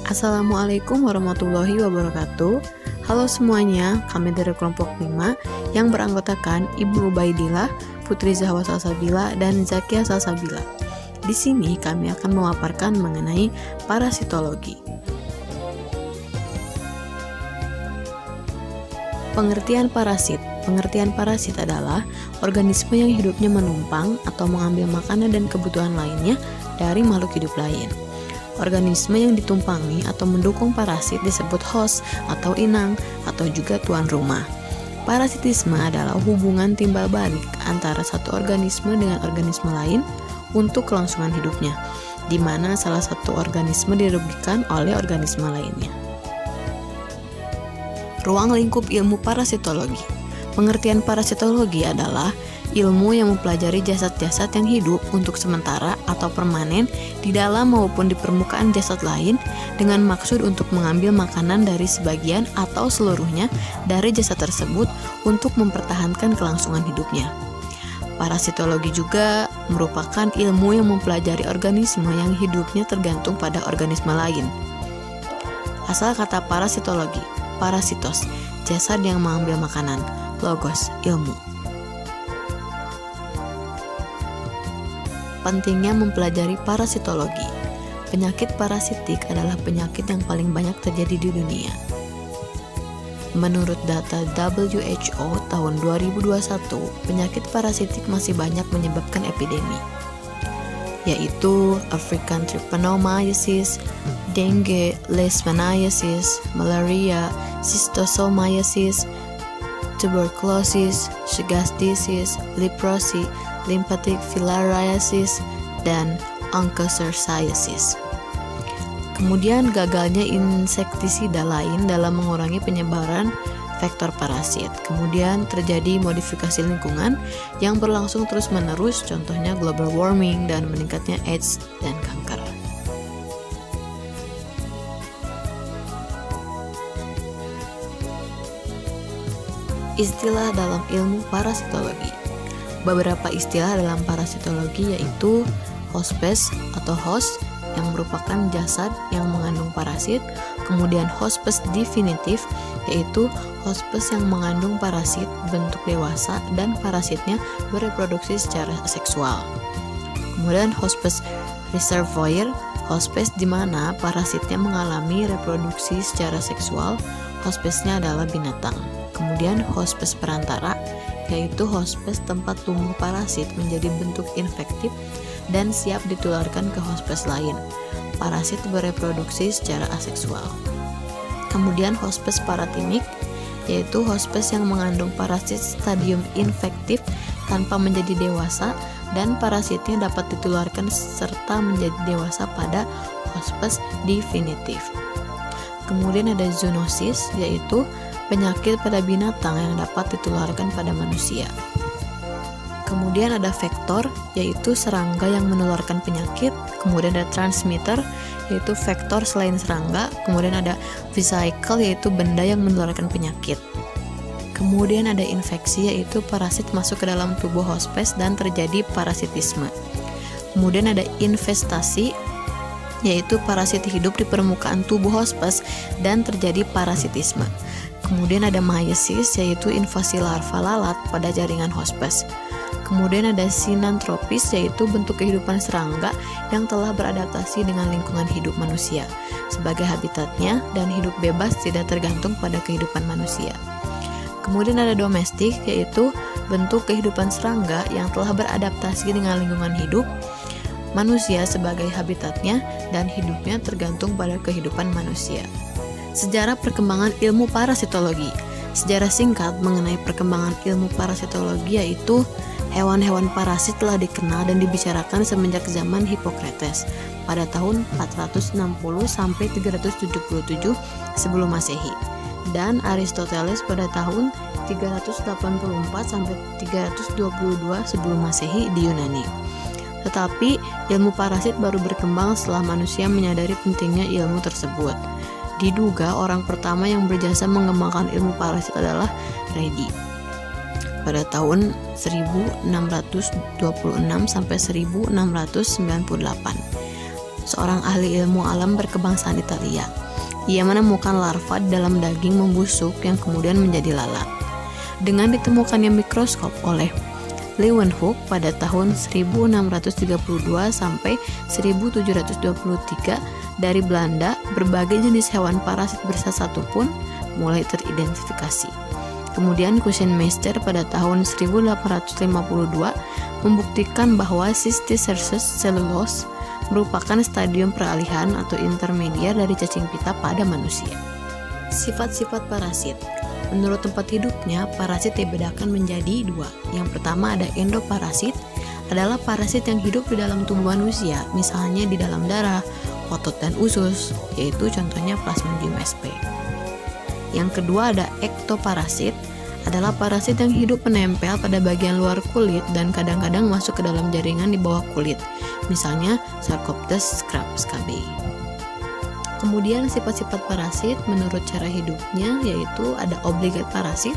Assalamualaikum warahmatullahi wabarakatuh. Halo semuanya, kami dari kelompok 5 yang beranggotakan Ibu Ubaidillah, Putri Zahwa Salsabila, dan Zakia Salsabila. Di sini kami akan memaparkan mengenai parasitologi. Pengertian parasit. Pengertian parasit adalah organisme yang hidupnya menumpang atau mengambil makanan dan kebutuhan lainnya dari makhluk hidup lain. Organisme yang ditumpangi atau mendukung parasit disebut host atau inang atau juga tuan rumah. Parasitisme adalah hubungan timbal balik antara satu organisme dengan organisme lain untuk kelangsungan hidupnya, di mana salah satu organisme dirugikan oleh organisme lainnya. Ruang lingkup ilmu parasitologi. Pengertian parasitologi adalah ilmu yang mempelajari jasad-jasad yang hidup untuk sementara atau permanen di dalam maupun di permukaan jasad lain dengan maksud untuk mengambil makanan dari sebagian atau seluruhnya dari jasad tersebut untuk mempertahankan kelangsungan hidupnya. Parasitologi juga merupakan ilmu yang mempelajari organisme yang hidupnya tergantung pada organisme lain. Asal kata parasitologi, parasitos, jasad yang mengambil makanan, logos, ilmu. Pentingnya mempelajari parasitologi. Penyakit parasitik adalah penyakit yang paling banyak terjadi di dunia. Menurut data WHO tahun 2021, penyakit parasitik masih banyak menyebabkan epidemi, yaitu African trypanosomiasis, dengue, leishmaniasis, malaria, schistosomiasis, tuberculosis, Chagas disease, leprosy, lymphatic filariasis, dan onchocerciasis. Kemudian gagalnya insektisida lain dalam mengurangi penyebaran vektor parasit. Kemudian terjadi modifikasi lingkungan yang berlangsung terus-menerus, contohnya global warming dan meningkatnya AIDS dan kanker. Istilah dalam ilmu parasitologi. Beberapa istilah dalam parasitologi yaitu hospes atau host yang merupakan jasad yang mengandung parasit, kemudian hospes definitif yaitu hospes yang mengandung parasit bentuk dewasa dan parasitnya bereproduksi secara seksual. Kemudian hospes reservoir, hospes di mana parasitnya mengalami reproduksi secara seksual, hospesnya adalah binatang. Kemudian hospes perantara yaitu hospes tempat tumbuh parasit menjadi bentuk infektif dan siap ditularkan ke hospes lain. Parasit bereproduksi secara aseksual. Kemudian hospes paratimik yaitu hospes yang mengandung parasit stadium infektif tanpa menjadi dewasa dan parasitnya dapat ditularkan serta menjadi dewasa pada hospes definitif. Kemudian ada zoonosis yaitu penyakit pada binatang yang dapat ditularkan pada manusia. Kemudian ada vektor, yaitu serangga yang menularkan penyakit. Kemudian ada transmitter, yaitu vektor selain serangga. Kemudian ada vesicle, yaitu benda yang menularkan penyakit. Kemudian ada infeksi, yaitu parasit masuk ke dalam tubuh hospes dan terjadi parasitisme. Kemudian ada infestasi, yaitu parasit hidup di permukaan tubuh hospes dan terjadi parasitisme. Kemudian ada meiosis, yaitu invasi larva lalat pada jaringan hospes. Kemudian ada sinantropis, yaitu bentuk kehidupan serangga yang telah beradaptasi dengan lingkungan hidup manusia sebagai habitatnya dan hidup bebas tidak tergantung pada kehidupan manusia. Kemudian ada domestik, yaitu bentuk kehidupan serangga yang telah beradaptasi dengan lingkungan hidup manusia sebagai habitatnya dan hidupnya tergantung pada kehidupan manusia. Sejarah perkembangan ilmu parasitologi. Sejarah singkat mengenai perkembangan ilmu parasitologi yaitu hewan-hewan parasit telah dikenal dan dibicarakan semenjak zaman Hippocrates pada tahun 460 sampai 377 sebelum Masehi dan Aristoteles pada tahun 384 sampai 322 sebelum Masehi di Yunani. Tetapi ilmu parasit baru berkembang setelah manusia menyadari pentingnya ilmu tersebut. Diduga orang pertama yang berjasa mengembangkan ilmu parasit adalah Redi pada tahun 1626 sampai 1698. seorang ahli ilmu alam berkebangsaan Italia. Ia menemukan larva dalam daging membusuk yang kemudian menjadi lalat. Dengan ditemukannya mikroskop oleh Leeuwenhoek pada tahun 1632 sampai 1723 dari Belanda, berbagai jenis hewan parasit bersatu pun mulai teridentifikasi. Kemudian Kusenmeister pada tahun 1852 membuktikan bahwa Cysticercus cellulose merupakan stadium peralihan atau intermediar dari cacing pita pada manusia. Sifat-sifat parasit. Menurut tempat hidupnya, parasit dibedakan menjadi dua. Yang pertama ada endoparasit, adalah parasit yang hidup di dalam tubuh manusia, misalnya di dalam darah, otot dan usus, yaitu contohnya Plasmodium sp. Yang kedua ada ektoparasit, adalah parasit yang hidup menempel pada bagian luar kulit dan kadang-kadang masuk ke dalam jaringan di bawah kulit, misalnya Sarcoptes scabiei. Kemudian sifat-sifat parasit menurut cara hidupnya yaitu ada obligat parasit,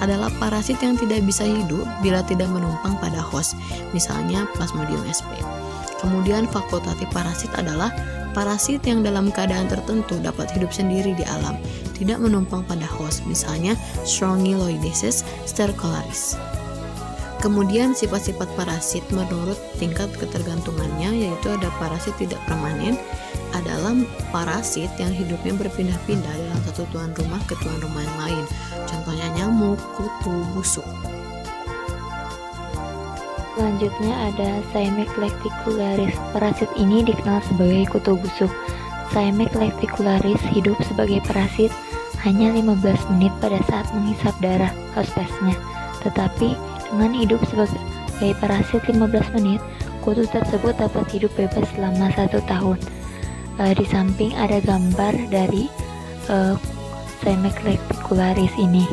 adalah parasit yang tidak bisa hidup bila tidak menumpang pada host, misalnya Plasmodium sp. Kemudian fakultatif parasit adalah parasit yang dalam keadaan tertentu dapat hidup sendiri di alam, tidak menumpang pada host, misalnya Strongyloidetes stercularis. Kemudian sifat-sifat parasit menurut tingkat ketergantungannya yaitu ada parasit tidak permanen, adalah parasit yang hidupnya berpindah-pindah dalam satu tuan rumah ke tuan rumah yang lain, contohnya nyamuk, kutu, busuk. Selanjutnya ada Saemae lecticularis. Parasit ini dikenal sebagai kutu busuk. Saemae lecticularis hidup sebagai parasit hanya 15 menit pada saat menghisap darah hospesnya. Tetapi dengan hidup sebagai parasit 15 menit, kutu tersebut dapat hidup bebas selama 1 tahun. Di samping ada gambar dari Saemae lecticularis ini.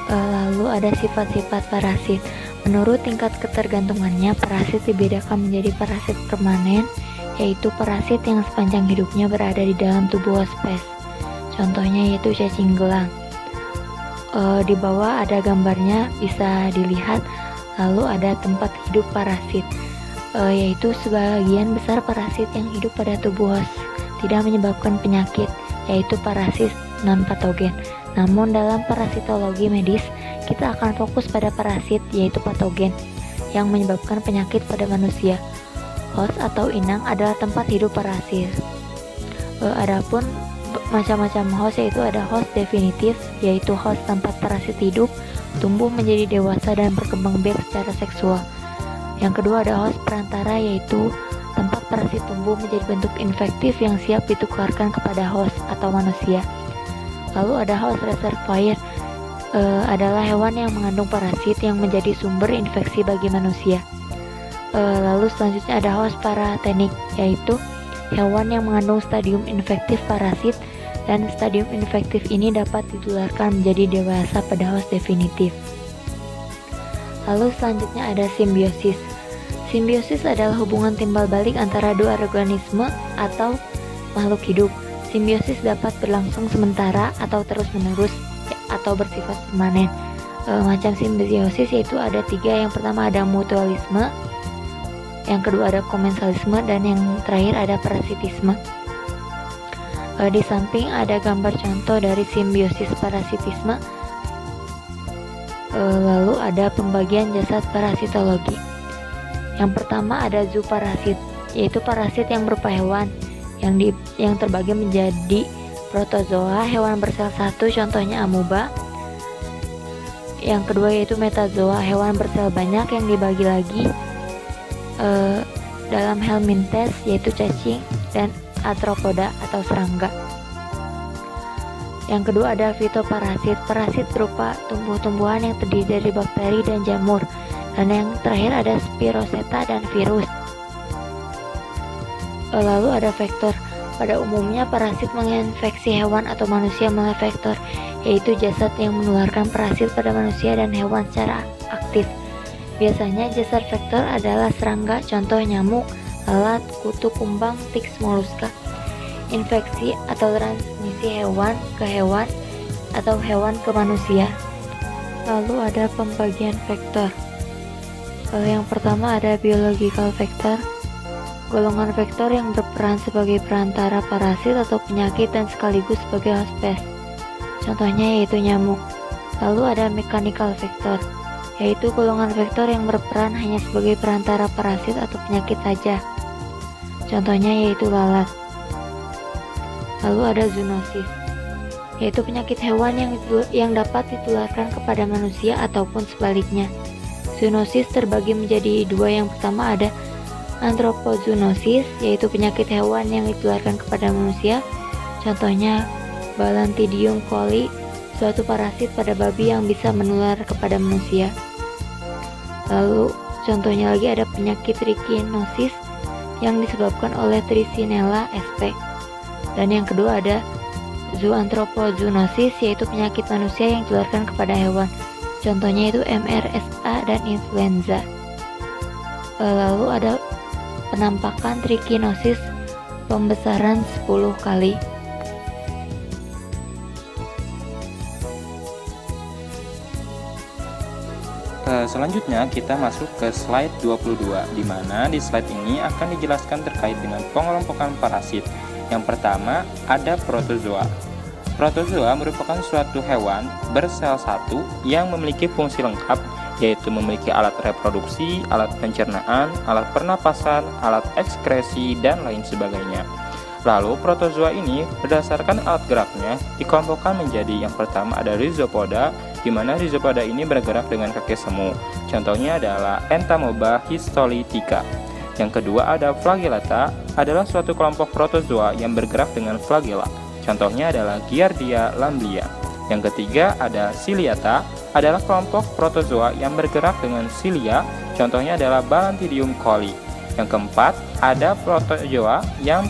Lalu ada sifat-sifat parasit. Menurut tingkat ketergantungannya, parasit dibedakan menjadi parasit permanen, yaitu parasit yang sepanjang hidupnya berada di dalam tubuh hospes. Contohnya yaitu cacing gelang. Di bawah ada gambarnya, bisa dilihat. Lalu ada tempat hidup parasit, yaitu sebagian besar parasit yang hidup pada tubuh host tidak menyebabkan penyakit, yaitu parasit non-patogen. Namun dalam parasitologi medis, kita akan fokus pada parasit yaitu patogen yang menyebabkan penyakit pada manusia. Host atau inang adalah tempat hidup parasit. Adapun macam-macam host yaitu ada host definitif, yaitu host tempat parasit hidup, tumbuh menjadi dewasa dan berkembang biak secara seksual. Yang kedua ada host perantara, yaitu tempat parasit tumbuh menjadi bentuk infektif yang siap ditukarkan kepada host atau manusia. Lalu ada host reservoir, adalah hewan yang mengandung parasit yang menjadi sumber infeksi bagi manusia. Lalu selanjutnya ada host paratenik, yaitu hewan yang mengandung stadium infektif parasit, dan stadium infektif ini dapat ditularkan menjadi dewasa pada host definitif. Lalu selanjutnya ada simbiosis. Simbiosis adalah hubungan timbal balik antara dua organisme atau makhluk hidup. Simbiosis dapat berlangsung sementara atau terus-menerus atau bersifat permanen. Macam simbiosis yaitu ada 3. Yang pertama ada mutualisme, yang kedua ada komensalisme, dan yang terakhir ada parasitisme. Di samping ada gambar contoh dari simbiosis parasitisme. Lalu ada pembagian jasad parasitologi. Yang pertama ada zooparasit, yaitu parasit yang berupa hewan yang terbagi menjadi protozoa, hewan bersel satu, contohnya amoeba. Yang kedua yaitu metazoa, hewan bersel banyak yang dibagi lagi dalam helminthes, yaitu cacing, dan arthropoda atau serangga. Yang kedua ada fitoparasit. Parasit berupa tumbuh-tumbuhan yang terdiri dari bakteri dan jamur. Dan yang terakhir ada spiroseta dan virus. Lalu ada vektor. Pada umumnya parasit menginfeksi hewan atau manusia melalui vektor, yaitu jasad yang menularkan parasit pada manusia dan hewan secara aktif. Biasanya jasad vektor adalah serangga, contoh nyamuk, lalat, kutu, kumbang, tiks, moluska. Infeksi atau transmisi hewan ke hewan atau hewan ke manusia. Lalu ada pembagian vektor. Yang pertama ada biological vector, golongan vektor yang berperan sebagai perantara parasit atau penyakit dan sekaligus sebagai hospes. Contohnya yaitu nyamuk. Lalu ada mechanical vector, yaitu golongan vektor yang berperan hanya sebagai perantara parasit atau penyakit saja. Contohnya yaitu lalat. Lalu ada zoonosis, yaitu penyakit hewan yang dapat ditularkan kepada manusia ataupun sebaliknya. Zoonosis terbagi menjadi dua. Yang pertama ada anthropozoonosis, yaitu penyakit hewan yang ditularkan kepada manusia. Contohnya Balantidium coli, suatu parasit pada babi yang bisa menular kepada manusia. Lalu contohnya lagi ada penyakit trichinosis yang disebabkan oleh Trichinella sp. Dan yang kedua ada zooanthropozoonosis, yaitu penyakit manusia yang ditularkan kepada hewan. Contohnya itu MRSA dan influenza. Lalu ada penampakan trichinosis pembesaran 10 kali. Selanjutnya kita masuk ke slide 22, di mana di slide ini akan dijelaskan terkait dengan pengelompokan parasit. Yang pertama ada protozoa. Protozoa merupakan suatu hewan bersel satu yang memiliki fungsi lengkap, yaitu memiliki alat reproduksi, alat pencernaan, alat pernapasan, alat ekskresi, dan lain sebagainya. Lalu protozoa ini berdasarkan alat geraknya dikelompokkan menjadi yang pertama ada rhizopoda, di mana rhizopoda ini bergerak dengan kaki semu. Contohnya adalah Entamoeba histolytica. Yang kedua ada flagellata, adalah suatu kelompok protozoa yang bergerak dengan flagella. Contohnya adalah Giardia lamblia. Yang ketiga ada Ciliata, adalah kelompok protozoa yang bergerak dengan cilia. Contohnya adalah Balantidium coli. Yang keempat ada protozoa yang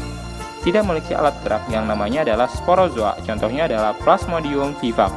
tidak memiliki alat gerak yang namanya adalah sporozoa. Contohnya adalah Plasmodium vivax.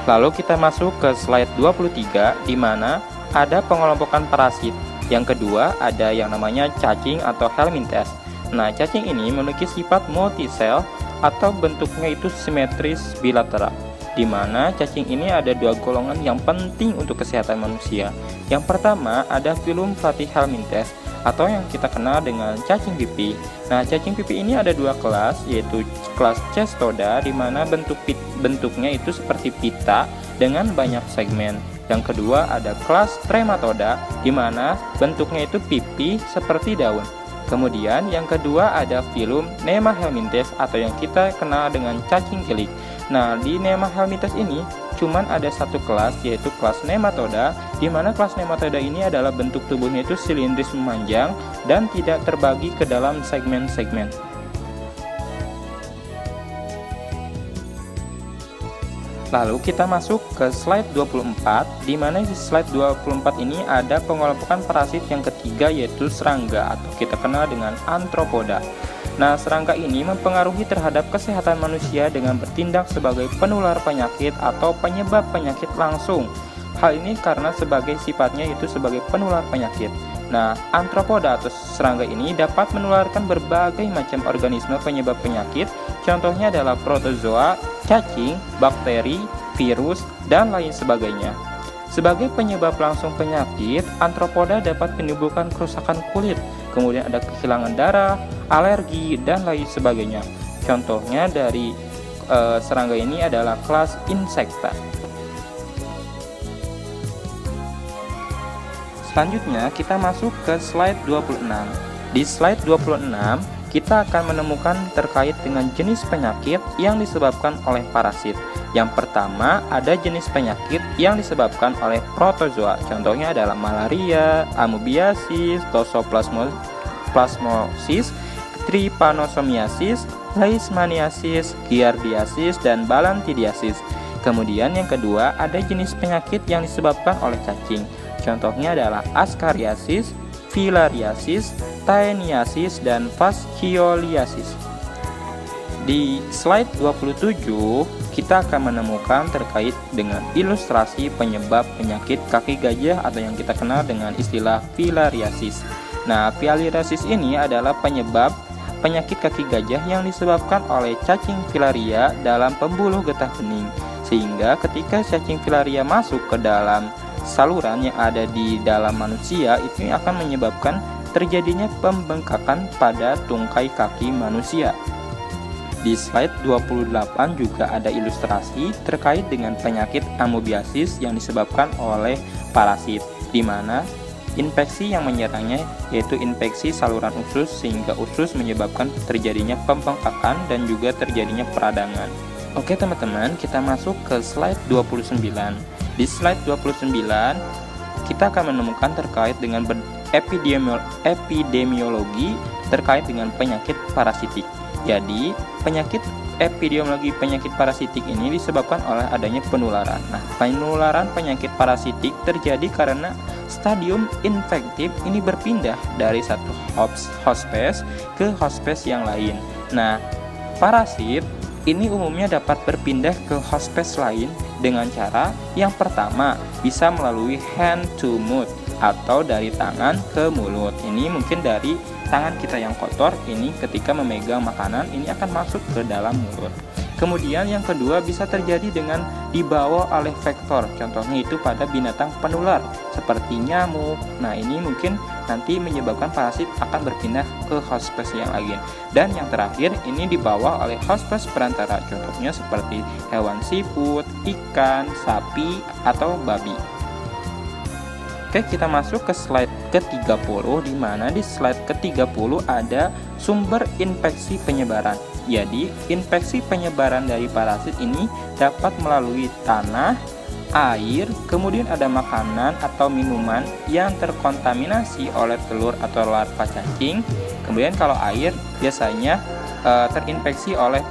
Lalu kita masuk ke slide 23, di mana ada pengelompokan parasit. Yang kedua ada yang namanya cacing atau helminthes. Nah, cacing ini memiliki sifat multisel atau bentuknya itu simetris bilateral, di mana cacing ini ada dua golongan yang penting untuk kesehatan manusia. Yang pertama ada filum Platyhelminthes atau yang kita kenal dengan cacing pipih. Nah, cacing pipih ini ada dua kelas, yaitu kelas Cestoda, di mana bentuknya itu seperti pita dengan banyak segmen. Yang kedua ada kelas Trematoda, di mana bentuknya itu pipi seperti daun. Kemudian yang kedua ada filum Nemahelminthes atau yang kita kenal dengan cacing kilik. Nah, di Nemahelminthes ini cuman ada satu kelas, yaitu kelas Nematoda, di mana kelas Nematoda ini adalah bentuk tubuhnya itu silindris memanjang dan tidak terbagi ke dalam segmen-segmen. Lalu kita masuk ke slide 24, di mana di slide 24 ini ada pengelompokan parasit yang ketiga, yaitu serangga atau kita kenal dengan Arthropoda. Nah, serangga ini mempengaruhi terhadap kesehatan manusia dengan bertindak sebagai penular penyakit atau penyebab penyakit langsung. Hal ini karena sebagai sifatnya itu sebagai penular penyakit. Nah, Arthropoda atau serangga ini dapat menularkan berbagai macam organisme penyebab penyakit. Contohnya adalah protozoa, cacing, bakteri, virus, dan lain sebagainya. Sebagai penyebab langsung penyakit, Arthropoda dapat menimbulkan kerusakan kulit, kemudian ada kehilangan darah, alergi, dan lain sebagainya. Contohnya dari serangga ini adalah kelas Insecta. Selanjutnya kita masuk ke slide 26. Di slide 26 kita akan menemukan terkait dengan jenis penyakit yang disebabkan oleh parasit. Yang pertama ada jenis penyakit yang disebabkan oleh protozoa. Contohnya adalah malaria, amoebiasis, toxoplasmosis, trypanosomiasis, leishmaniasis, giardiasis, dan balantidiasis. Kemudian yang kedua ada jenis penyakit yang disebabkan oleh cacing. Contohnya adalah Ascariasis, Filariasis, Taeniasis, dan Fascioliasis. Di slide 27 kita akan menemukan terkait dengan ilustrasi penyebab penyakit kaki gajah atau yang kita kenal dengan istilah filariasis. Nah, filariasis ini adalah penyebab penyakit kaki gajah yang disebabkan oleh cacing filaria dalam pembuluh getah bening. sehingga ketika cacing filaria masuk ke dalam saluran yang ada di dalam manusia, itu akan menyebabkan terjadinya pembengkakan pada tungkai kaki manusia. Di slide 28 juga ada ilustrasi terkait dengan penyakit amoebiasis yang disebabkan oleh parasit, di mana infeksi yang menyerangnya yaitu infeksi saluran usus, sehingga usus menyebabkan terjadinya pembengkakan dan juga terjadinya peradangan. Oke teman-teman, kita masuk ke slide 29. Di slide 29 kita akan menemukan terkait dengan epidemiologi terkait dengan penyakit parasitik. Jadi, epidemiologi penyakit parasitik ini disebabkan oleh adanya penularan. Nah, penularan penyakit parasitik terjadi karena stadium infektif ini berpindah dari satu hospes ke hospes yang lain. Nah, parasit ini umumnya dapat berpindah ke hospes lain dengan cara yang pertama bisa melalui hand to mouth atau dari tangan ke mulut. Ini mungkin dari tangan kita yang kotor ini ketika memegang makanan ini akan masuk ke dalam mulut. Kemudian yang kedua bisa terjadi dengan dibawa oleh vektor, contohnya itu pada binatang penular seperti nyamuk. Nah, ini mungkin nanti menyebabkan parasit akan berpindah ke hospes yang lain. Dan yang terakhir ini dibawa oleh hospes perantara, contohnya seperti hewan siput, ikan, sapi, atau babi. Oke, kita masuk ke slide ke-30, di mana di slide ke-30 ada sumber infeksi penyebaran. Jadi, infeksi penyebaran dari parasit ini dapat melalui tanah, air, kemudian ada makanan atau minuman yang terkontaminasi oleh telur atau larva cacing. Kemudian kalau air biasanya terinfeksi oleh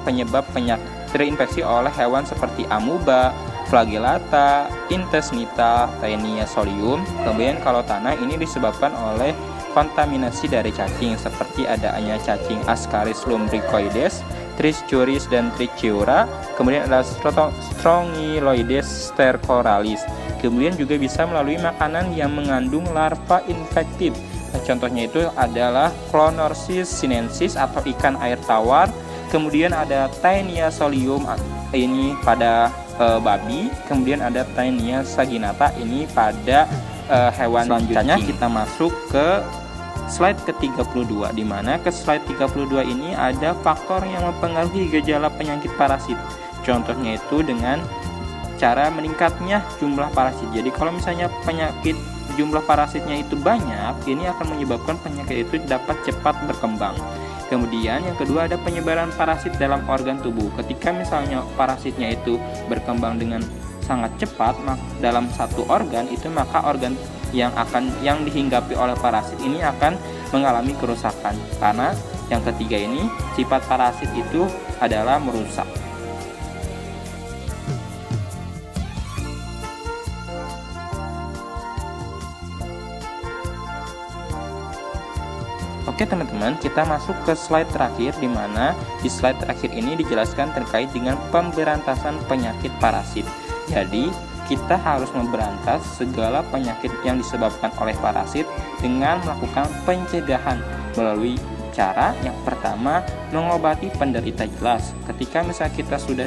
terinfeksi oleh hewan seperti amuba, flagellata, intestinita, taenia solium. Kemudian kalau tanah ini disebabkan oleh kontaminasi dari cacing seperti adanya cacing Ascaris lumbricoides, Trichuris dan Trichiura. Kemudian ada Strongyloides stercoralis. Kemudian juga bisa melalui makanan yang mengandung larva infektif. Nah, contohnya itu adalah Clonorchis sinensis atau ikan air tawar. Kemudian ada Taenia solium ini pada babi. Kemudian ada Taenia saginata ini pada hewan. Selanjutnya kita masuk ke slide ke-32, di mana ke slide 32 ini ada faktor yang mempengaruhi gejala penyakit parasit. Contohnya itu dengan cara meningkatnya jumlah parasit. Jadi kalau misalnya penyakit jumlah parasitnya itu banyak, ini akan menyebabkan penyakit itu dapat cepat berkembang. Kemudian yang kedua ada penyebaran parasit dalam organ tubuh. Ketika misalnya parasitnya itu berkembang dengan sangat cepat dalam satu organ itu, maka organ yang dihinggapi oleh parasit ini akan mengalami kerusakan. Karena yang ketiga ini sifat parasit itu adalah merusak. Oke teman-teman, kita masuk ke slide terakhir, di mana di slide terakhir ini dijelaskan terkait dengan pemberantasan penyakit parasit. Jadi kita harus memberantas segala penyakit yang disebabkan oleh parasit dengan melakukan pencegahan melalui cara yang pertama mengobati penderita jelas. Ketika misalnya kita sudah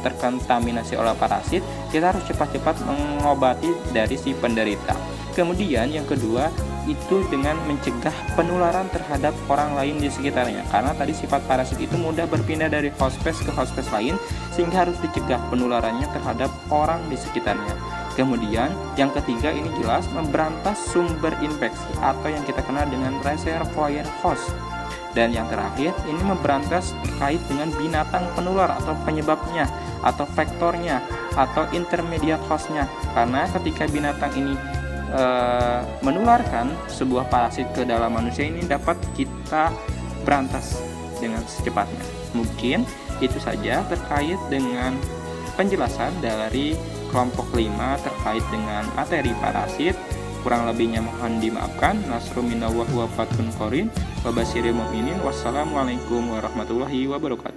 terkontaminasi oleh parasit, kita harus cepat-cepat mengobati dari si penderita. Kemudian yang kedua itu dengan mencegah penularan terhadap orang lain di sekitarnya, karena tadi sifat parasit itu mudah berpindah dari hospes ke hospes lain, sehingga harus dicegah penularannya terhadap orang di sekitarnya. Kemudian yang ketiga ini jelas memberantas sumber infeksi atau yang kita kenal dengan reservoir host. Dan yang terakhir ini memberantas terkait dengan binatang penular atau penyebabnya atau vektornya atau intermediate hostnya, karena ketika binatang ini menularkan sebuah parasit ke dalam manusia, ini dapat kita berantas dengan secepatnya. Mungkin itu saja terkait dengan penjelasan dari kelompok 5 terkait dengan materi parasit. Kurang lebihnya mohon dimaafkan. Nasrul minallah wa fatun qorin wa basyiril mu'minin. Wassalamualaikum warahmatullahi wabarakatuh.